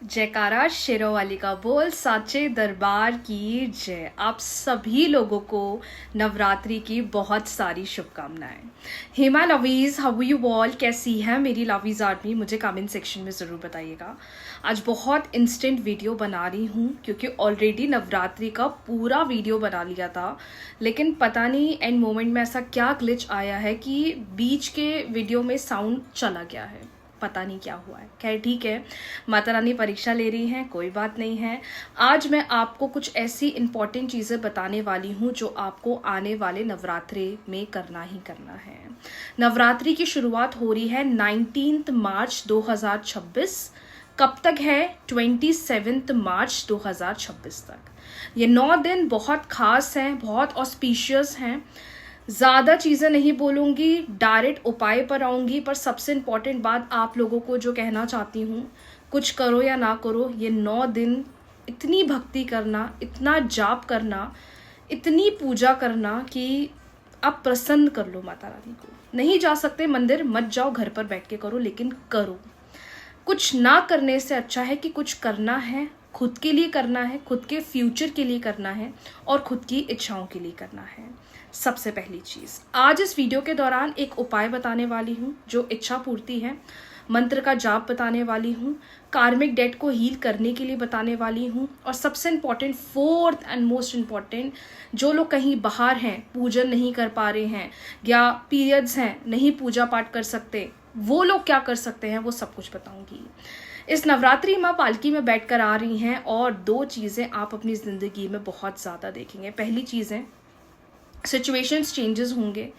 जयकारा शेरों वाली का बोल, साचे दरबार की जय। आप सभी लोगों को नवरात्रि की बहुत सारी शुभकामनाएं। Hema lovies, how you all? कैसी है मेरी लवीज आर्मी? मुझे कमेंट सेक्शन में ज़रूर बताइएगा। आज बहुत इंस्टेंट वीडियो बना रही हूँ क्योंकि ऑलरेडी नवरात्रि का पूरा वीडियो बना लिया था, लेकिन पता नहीं एंड मोमेंट में ऐसा क्या ग्लिच आया है कि बीच के वीडियो में साउंड चला गया है। पता नहीं क्या हुआ है। खैर ठीक है, माता रानी परीक्षा ले रही हैं, कोई बात नहीं है। आज मैं आपको कुछ ऐसी इंपॉर्टेंट चीज़ें बताने वाली हूँ जो आपको आने वाले नवरात्रि में करना ही करना है। नवरात्रि की शुरुआत हो रही है 19 मार्च 2026। कब तक है? 27 मार्च 2026 तक। ये 9 दिन बहुत खास हैं, बहुत ऑस्पिशियस हैं। ज़्यादा चीज़ें नहीं बोलूँगी, डायरेक्ट उपाय पर आऊँगी। पर सबसे इम्पॉर्टेंट बात आप लोगों को जो कहना चाहती हूँ, कुछ करो या ना करो, ये 9 दिन इतनी भक्ति करना, इतना जाप करना, इतनी पूजा करना कि आप प्रसन्न कर लो माता रानी को। नहीं जा सकते मंदिर, मत जाओ, घर पर बैठ के करो, लेकिन करो। कुछ ना करने से अच्छा है कि कुछ करना है, खुद के लिए करना है, खुद के फ्यूचर के लिए करना है और खुद की इच्छाओं के लिए करना है। सबसे पहली चीज़, आज इस वीडियो के दौरान एक उपाय बताने वाली हूँ जो इच्छा पूर्ति है। मंत्र का जाप बताने वाली हूँ, कार्मिक डेट को हील करने के लिए बताने वाली हूँ, और सबसे important, fourth and most important, जो लोग कहीं बाहर हैं, पूजन नहीं कर पा रहे हैं या पीरियड्स हैं, नहीं पूजा पाठ कर सकते, वो लोग क्या कर सकते हैं, वो सब कुछ बताऊंगी। इस नवरात्रि माँ पालकी में बैठकर आ रही हैं और 2 चीज़ें आप अपनी ज़िंदगी में बहुत ज़्यादा देखेंगे। पहली चीज़ें, सिचुएशंस चेंजेस होंगे,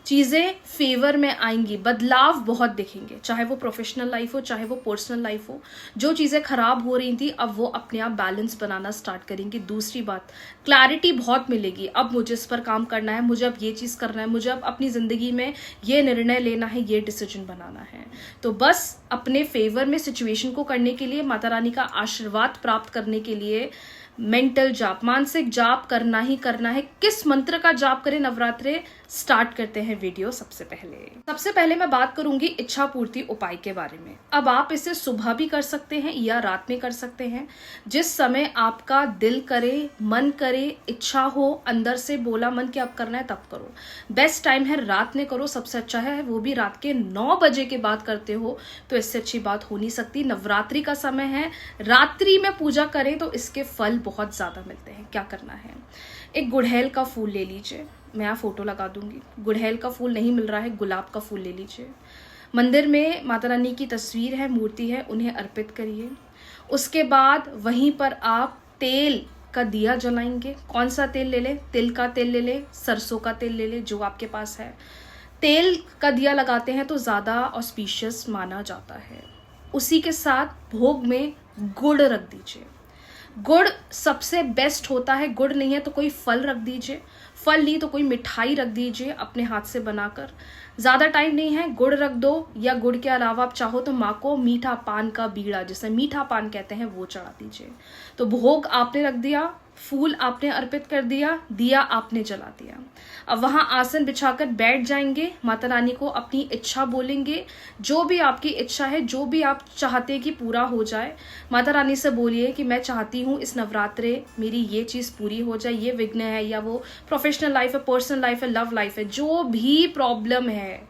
चीज़ें फेवर में आएंगी, बदलाव बहुत दिखेंगे, चाहे वो प्रोफेशनल लाइफ हो, चाहे वो पर्सनल लाइफ हो। जो चीज़ें खराब हो रही थी अब वो अपने आप बैलेंस बनाना स्टार्ट करेंगी। दूसरी बात, क्लैरिटी बहुत मिलेगी। अब मुझे इस पर काम करना है, मुझे अब ये चीज़ करना है, मुझे अब अपनी ज़िंदगी में ये निर्णय लेना है, ये डिसीजन बनाना है। तो बस अपने फेवर में सिचुएशन को करने के लिए, माता रानी का आशीर्वाद प्राप्त करने के लिए मेंटल जाप, मानसिक जाप करना ही करना है। किस मंत्र का जाप करें नवरात्रे? स्टार्ट करते हैं वीडियो। सबसे पहले मैं बात करूंगी इच्छा पूर्ति उपाय के बारे में। अब आप इसे सुबह भी कर सकते हैं या रात में कर सकते हैं, जिस समय आपका दिल करे, मन करे, इच्छा हो, अंदर से बोला मन कि अब करना है तब करो। बेस्ट टाइम है रात में करो, सबसे अच्छा है। वो भी रात के 9 बजे के बाद करते हो तो इससे अच्छी बात हो नहीं सकती। नवरात्रि का समय है, रात्रि में पूजा करें तो इसके फल बहुत ज्यादा मिलते हैं। क्या करना है? एक गुड़हल का फूल ले लीजिए, मैं यहाँ फोटो लगा दूंगी। गुड़हल का फूल नहीं मिल रहा है, गुलाब का फूल ले लीजिए। मंदिर में माता रानी की तस्वीर है, मूर्ति है, उन्हें अर्पित करिए। उसके बाद वहीं पर आप तेल का दिया जलाएंगे। कौन सा तेल ले ले? तिल का तेल ले ले, सरसों का तेल ले ले, जो आपके पास है। तेल का दिया लगाते हैं तो ज़्यादा ऑस्पिशियस माना जाता है। उसी के साथ भोग में गुड़ रख दीजिए। गुड़ सबसे बेस्ट होता है। गुड़ नहीं है तो कोई फल रख दीजिए, फल नहीं तो कोई मिठाई रख दीजिए अपने हाथ से बनाकर। ज़्यादा टाइम नहीं है, गुड़ रख दो, या गुड़ के अलावा आप चाहो तो माँ को मीठा पान का बीड़ा, जिसे मीठा पान कहते हैं, वो चढ़ा दीजिए। तो भोग आपने रख दिया, फूल आपने अर्पित कर दिया, दिया आपने जला दिया। अब वहाँ आसन बिछाकर बैठ जाएंगे, माता रानी को अपनी इच्छा बोलेंगे। जो भी आपकी इच्छा है, जो भी आप चाहते हैं कि पूरा हो जाए, माता रानी से बोलिए कि मैं चाहती हूँ इस नवरात्रे मेरी ये चीज़ पूरी हो जाए, ये विघ्न है, या वो प्रोफेशनल लाइफ है, पर्सनल लाइफ है, लव लाइफ है, जो भी प्रॉब्लम है,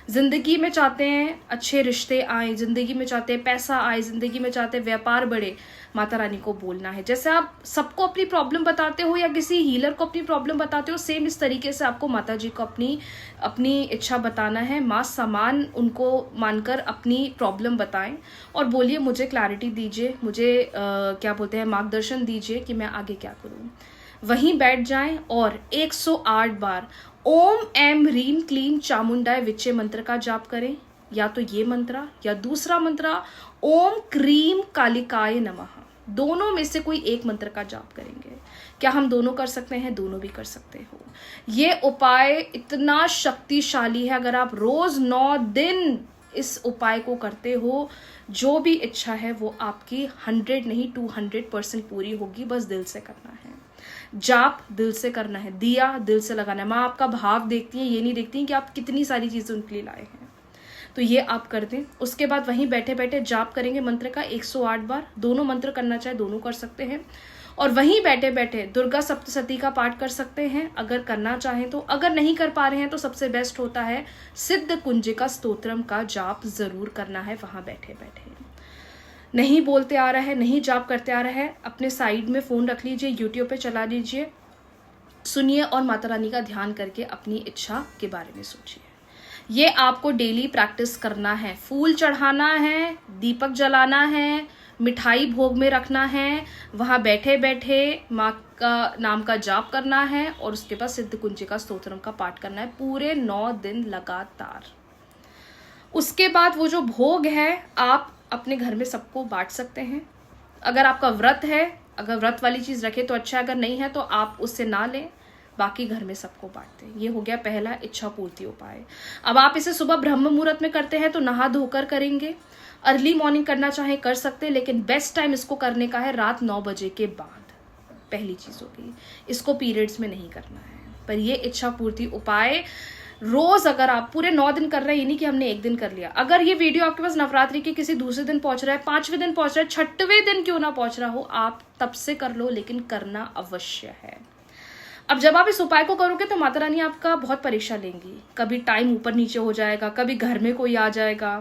जिंदगी में चाहते हैं अच्छे रिश्ते आए, जिंदगी में चाहते हैं पैसा आए, जिंदगी में चाहते हैं व्यापार बढ़े, माता रानी को बोलना है। जैसे आप सबको अपनी प्रॉब्लम बताते हो या किसी हीलर को अपनी प्रॉब्लम बताते हो, सेम इस तरीके से आपको माता जी को अपनी इच्छा बताना है। माँ समान उनको मानकर अपनी प्रॉब्लम बताएं और बोलिए मुझे क्लैरिटी दीजिए, मुझे क्या बोलते हैं, मार्गदर्शन दीजिए कि मैं आगे क्या करूँ। वहीं बैठ जाएं और 108 बार ओम एम ह्रीम क्लीम चामुंडाय विचे मंत्र का जाप करें। या तो ये मंत्र या दूसरा मंत्र ओम क्रीम कालिकाय नमः, दोनों में से कोई एक मंत्र का जाप करेंगे। क्या हम दोनों कर सकते हैं? दोनों भी कर सकते हो। ये उपाय इतना शक्तिशाली है, अगर आप रोज 9 दिन इस उपाय को करते हो, जो भी इच्छा है वो आपकी 100 नहीं 200% पूरी होगी। बस दिल से करना है, जाप दिल से करना है, दिया दिल से लगाना है। माँ आपका भाव देखती है, ये नहीं देखती कि आप कितनी सारी चीजें उनके लिए लाए हैं। तो ये आप कर दें। उसके बाद वहीं बैठे बैठे जाप करेंगे मंत्र का 108 बार। दोनों मंत्र करना चाहे दोनों कर सकते हैं। और वहीं बैठे बैठे दुर्गा सप्तशती का पाठ कर सकते हैं अगर करना चाहें तो। अगर नहीं कर पा रहे हैं तो सबसे बेस्ट होता है सिद्ध कुंजिका स्तोत्रम का जाप जरूर करना है वहां बैठे बैठे। नहीं बोलते आ रहा है, नहीं जाप करते आ रहा है, अपने साइड में फोन रख लीजिए, यूट्यूब पे चला लीजिए, सुनिए और माता रानी का ध्यान करके अपनी इच्छा के बारे में सोचिए। ये आपको डेली प्रैक्टिस करना है। फूल चढ़ाना है, दीपक जलाना है, मिठाई भोग में रखना है, वहां बैठे बैठे माँ का नाम का जाप करना है और उसके बाद सिद्ध कुंजिका स्तोत्रम का पाठ करना है पूरे 9 दिन लगातार। उसके बाद वो जो भोग है आप अपने घर में सबको बांट सकते हैं। अगर आपका व्रत है, अगर व्रत वाली चीज रखे तो अच्छा है, अगर नहीं है तो आप उससे ना लें, बाकी घर में सबको बांट दें। ये हो गया पहला इच्छा पूर्ति उपाय। अब आप इसे सुबह ब्रह्म मुहूर्त में करते हैं तो नहा धोकर करेंगे। अर्ली मॉर्निंग करना चाहे कर सकते हैं, लेकिन बेस्ट टाइम इसको करने का है रात 9 बजे के बाद। पहली चीज होगी, इसको पीरियड्स में नहीं करना है। पर ये इच्छा पूर्ति उपाय रोज अगर आप पूरे 9 दिन कर रहे हैं, ये नहीं कि हमने एक दिन कर लिया। अगर ये वीडियो आपके पास नवरात्रि के किसी दूसरे दिन पहुंच रहा है, 5वें दिन पहुंच रहा है, 6वें दिन क्यों ना पहुंच रहा हो, आप तब से कर लो, लेकिन करना अवश्य है। अब जब आप इस उपाय को करोगे तो माता रानी आपका बहुत परीक्षा लेंगी। कभी टाइम ऊपर नीचे हो जाएगा, कभी घर में कोई आ जाएगा।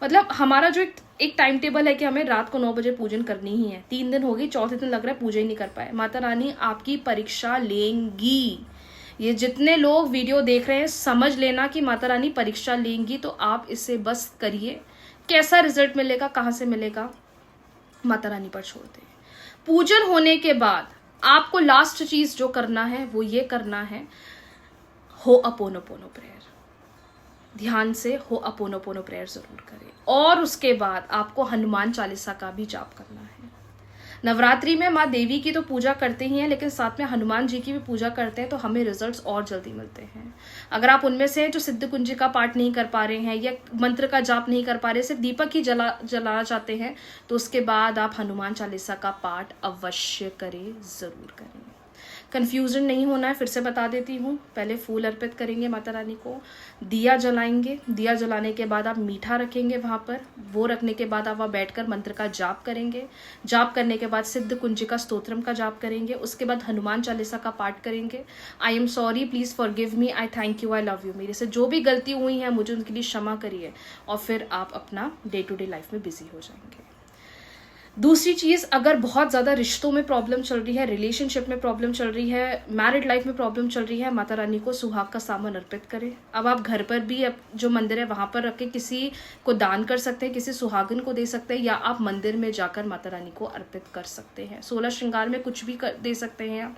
मतलब हमारा जो एक टाइम टेबल है कि हमें रात को 9 बजे पूजन करनी ही है। 3 दिन हो गई, 4थे दिन लग रहा है पूजा ही नहीं कर पाए। माता रानी आपकी परीक्षा लेंगी। ये जितने लोग वीडियो देख रहे हैं समझ लेना कि माता रानी परीक्षा लेंगी, तो आप इसे बस करिए। कैसा रिजल्ट मिलेगा, कहाँ से मिलेगा, माता रानी पर छोड़ दें। पूजन होने के बाद आपको लास्ट चीज जो करना है वो ये करना है, हो अपोनोपोनो प्रेयर। ध्यान से हो अपोनोपोनो प्रेयर जरूर करें। और उसके बाद आपको हनुमान चालीसा का भी जाप करना है। नवरात्रि में माँ देवी की तो पूजा करते ही हैं, लेकिन साथ में हनुमान जी की भी पूजा करते हैं, तो हमें रिजल्ट्स और जल्दी मिलते हैं। अगर आप उनमें से जो सिद्ध कुंजी का पाठ नहीं कर पा रहे हैं या मंत्र का जाप नहीं कर पा रहे, सिर्फ दीपक ही जलाना चाहते हैं, तो उसके बाद आप हनुमान चालीसा का पाठ अवश्य करें, जरूर करें। कंफ्यूजन नहीं होना है, फिर से बता देती हूँ। पहले फूल अर्पित करेंगे माता रानी को, दिया जलाएंगे। दिया जलाने के बाद आप मीठा रखेंगे वहां पर। वो रखने के बाद आप वहाँ बैठकर मंत्र का जाप करेंगे। जाप करने के बाद सिद्ध कुंजिका स्तोत्रम का जाप करेंगे। उसके बाद हनुमान चालीसा का पाठ करेंगे। I am sorry, please forgive me, I thank you, I love you. मेरे से जो भी गलती हुई है मुझे उनके लिए क्षमा करिए। और फिर आप अपना डे टू डे लाइफ में बिजी हो जाएंगे। दूसरी चीज, अगर बहुत ज्यादा रिश्तों में प्रॉब्लम चल रही है, रिलेशनशिप में प्रॉब्लम चल रही है, मैरिड लाइफ में प्रॉब्लम चल रही है, माता रानी को सुहाग का सामान अर्पित करें। अब आप घर पर भी जो मंदिर है वहां पर रख के किसी को दान कर सकते हैं, किसी सुहागन को दे सकते हैं, या आप मंदिर में जाकर माता रानी को अर्पित कर सकते हैं। 16 श्रृंगार में कुछ भी दे सकते हैं।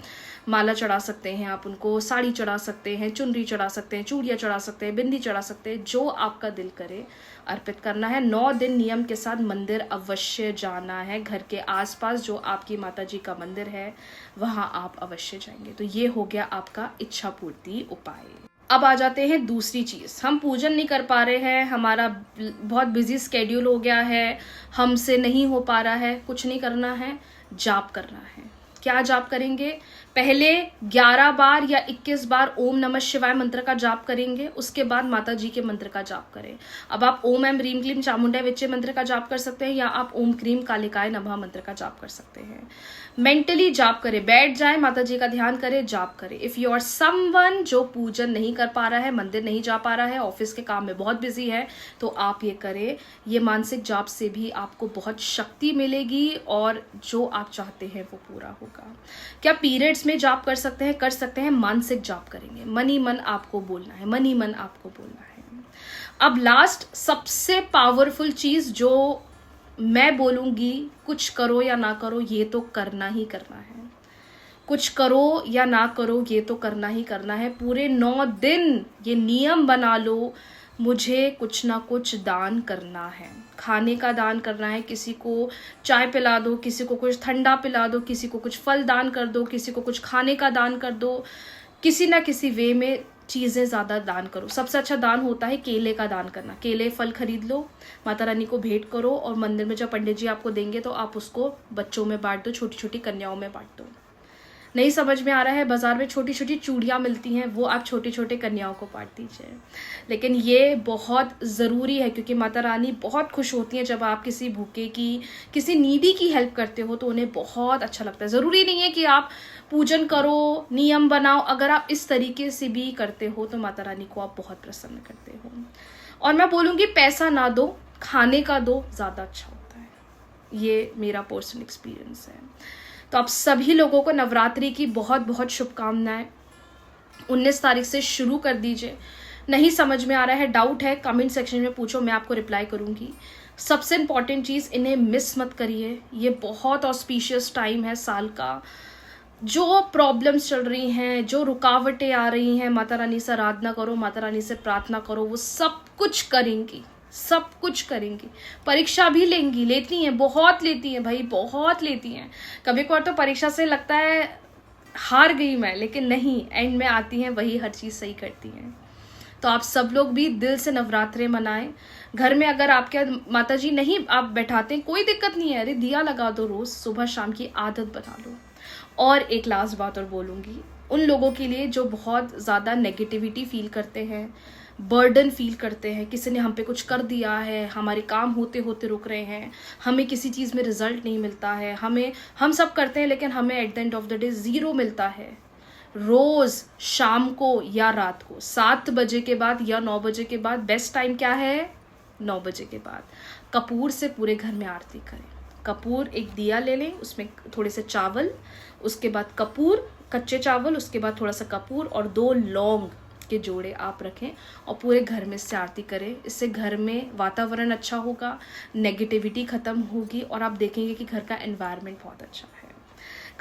माला चढ़ा सकते हैं आप उनको, साड़ी चढ़ा सकते हैं, चुनरी चढ़ा सकते हैं, चूड़ियाँ चढ़ा सकते हैं, बिंदी चढ़ा सकते हैं, जो आपका दिल करे अर्पित करना है। 9 दिन नियम के साथ मंदिर अवश्य जाना है। घर के आसपास जो आपकी माता जी का मंदिर है वहां आप अवश्य जाएंगे। तो ये हो गया आपका इच्छा पूर्ति उपाय। अब आ जाते हैं दूसरी चीज। हम पूजन नहीं कर पा रहे हैं, हमारा बहुत बिजी स्केड्यूल हो गया है, हमसे नहीं हो पा रहा है, कुछ नहीं करना है, जाप करना है। क्या जाप करेंगे? पहले 11 बार या 21 बार ओम नमः शिवाय मंत्र का जाप करेंगे। उसके बाद माता जी के मंत्र का जाप करें। अब आप ओम एम ह्रीम क्लीम चामुंडा विच्चे मंत्र का जाप कर सकते हैं, या आप ओम क्रीम कालिकाय नमः मंत्र का जाप कर सकते हैं। मेंटली जाप करें, बैठ जाए, माता जी का ध्यान करें, जाप करें। इफ यू आर समवन जो पूजन नहीं कर पा रहा है, मंदिर नहीं जा पा रहा है, ऑफिस के काम में बहुत बिजी है, तो आप ये करें। ये मानसिक जाप से भी आपको बहुत शक्ति मिलेगी और जो आप चाहते हैं वो पूरा होगा। क्या पीरियड्स में जाप कर सकते हैं? कर सकते हैं। मानसिक जाप करेंगे, मन ही मन आपको बोलना है, मन ही मन आपको बोलना है। अब लास्ट सबसे पावरफुल चीज जो मैं बोलूंगी, कुछ करो या ना करो, ये तो करना ही करना है। कुछ करो या ना करो, ये तो करना ही करना है। पूरे 9 दिन ये नियम बना लो, मुझे कुछ ना कुछ दान करना है। खाने का दान करना है, किसी को चाय पिला दो, किसी को कुछ ठंडा पिला दो, किसी को कुछ फल दान कर दो, किसी को कुछ खाने का दान कर दो। किसी ना किसी वे में चीजें ज्यादा दान करो। सबसे अच्छा दान होता है केले का दान करना। केले फल खरीद लो, माता रानी को भेंट करो, और मंदिर में जब पंडित जी आपको देंगे तो आप उसको बच्चों में बांट दो, छोटी छोटी कन्याओं में बांट दो। नहीं समझ में आ रहा है, बाज़ार में छोटी छोटी चूड़ियाँ मिलती हैं, वो आप छोटे छोटे कन्याओं को बांट दीजिए। लेकिन ये बहुत ज़रूरी है, क्योंकि माता रानी बहुत खुश होती हैं जब आप किसी भूखे की, किसी नीडी की हेल्प करते हो, तो उन्हें बहुत अच्छा लगता है। ज़रूरी नहीं है कि आप पूजन करो, नियम बनाओ, अगर आप इस तरीके से भी करते हो तो माता रानी को आप बहुत प्रसन्न करते हो। और मैं बोलूँगी पैसा ना दो, खाने का दो, ज़्यादा अच्छा होता है। ये मेरा पर्सनल एक्सपीरियंस है। तो आप सभी लोगों को नवरात्रि की बहुत बहुत शुभकामनाएं। 19 तारीख से शुरू कर दीजिए। नहीं समझ में आ रहा है, डाउट है, कमेंट सेक्शन में पूछो, मैं आपको रिप्लाई करूंगी। सबसे इंपॉर्टेंट चीज़, इन्हें मिस मत करिए। ये बहुत ऑस्पिशियस टाइम है साल का। जो प्रॉब्लम्स चल रही हैं, जो रुकावटें आ रही हैं, माता रानी से आराधना करो, माता रानी से प्रार्थना करो, वो सब कुछ करेंगी, सब कुछ करेंगी। परीक्षा भी लेंगी, लेती हैं, बहुत लेती हैं भाई, बहुत लेती हैं। कभी कभार तो परीक्षा से लगता है हार गई मैं, लेकिन नहीं, एंड में आती हैं, वही हर चीज़ सही करती हैं। तो आप सब लोग भी दिल से नवरात्रे मनाएं। घर में अगर आपके माता जी नहीं आप बैठाते, कोई दिक्कत नहीं है, अरे दिया लगा दो, रोज सुबह शाम की आदत बना लो। और एक लास्ट बात और बोलूँगी, उन लोगों के लिए जो बहुत ज़्यादा नेगेटिविटी फील करते हैं, बर्डन फील करते हैं, किसी ने हम पे कुछ कर दिया है, हमारे काम होते होते रुक रहे हैं, हमें किसी चीज़ में रिजल्ट नहीं मिलता है, हम सब करते हैं लेकिन हमें at the end of the day 0 मिलता है। रोज़ शाम को या रात को 7 बजे के बाद या 9 बजे के बाद बेस्ट टाइम क्या है? 9 बजे के बाद कपूर से पूरे घर में आरती करें। कपूर, एक दिया ले लें, उसमें थोड़े से चावल, उसके बाद कपूर, कच्चे चावल, उसके बाद थोड़ा सा कपूर और 2 लौंग के जोड़े आप रखें और पूरे घर में इससे आरती करें। इससे घर में वातावरण अच्छा होगा, नेगेटिविटी खत्म होगी और आप देखेंगे कि घर का एनवायरनमेंट बहुत अच्छा है।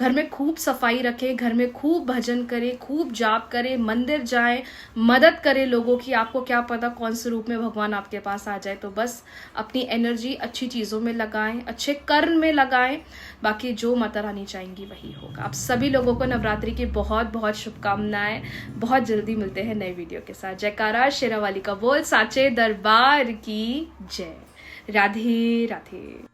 घर में खूब सफाई रखें, घर में खूब भजन करें, खूब जाप करें, मंदिर जाएं, मदद करें लोगों की। आपको क्या पता कौन से रूप में भगवान आपके पास आ जाए। तो बस अपनी एनर्जी अच्छी चीज़ों में लगाएं, अच्छे कर्म में लगाएं, बाकी जो माता रानी चाहेंगी वही होगा। आप सभी लोगों को नवरात्रि की बहुत बहुत शुभकामनाएं। बहुत जल्दी मिलते हैं नए वीडियो के साथ। जयकारा शेरावाली का बोल, साचे दरबार की जय। राधे राधे।